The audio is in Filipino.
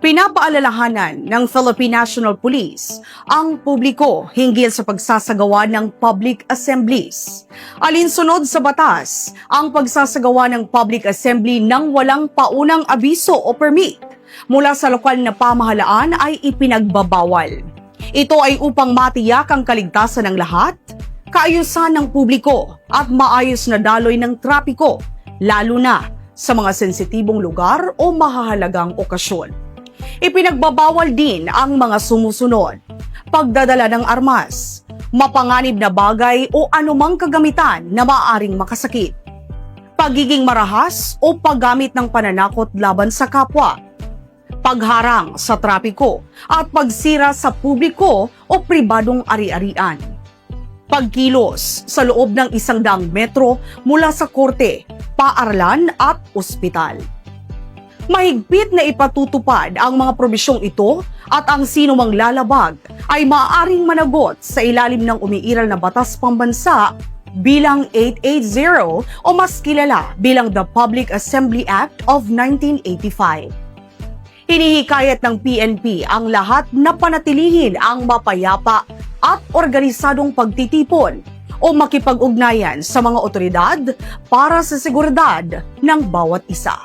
Pinapaalalahanan ng Philippine National Police ang publiko hinggil sa pagsasagawa ng public assemblies. Alinsunod sa batas, ang pagsasagawa ng public assembly nang walang paunang abiso o permit mula sa lokal na pamahalaan ay ipinagbabawal. Ito ay upang matiyak ang kaligtasan ng lahat, kaayusan ng publiko at maayos na daloy ng trapiko, lalo na sa mga sensitibong lugar o mahahalagang okasyon. Ipinagbabawal din ang mga sumusunod: pagdadala ng armas, mapanganib na bagay o anumang kagamitan na maaaring makasakit, pagiging marahas o paggamit ng pananakot laban sa kapwa, pagharang sa trapiko at pagsira sa publiko o pribadong ari-arian, pagkilos sa loob ng 100 metro mula sa korte, paaralan at ospital. Mahigpit na ipatutupad ang mga probisyong ito at ang sino mang lalabag ay maaaring managot sa ilalim ng umiiral na batas pambansa bilang 880 o mas kilala bilang the Public Assembly Act of 1985. Hinihikayat ng PNP ang lahat na panatilihin ang mapayapa at organisadong pagtitipon o makipag-ugnayan sa mga otoridad para sa seguridad ng bawat isa.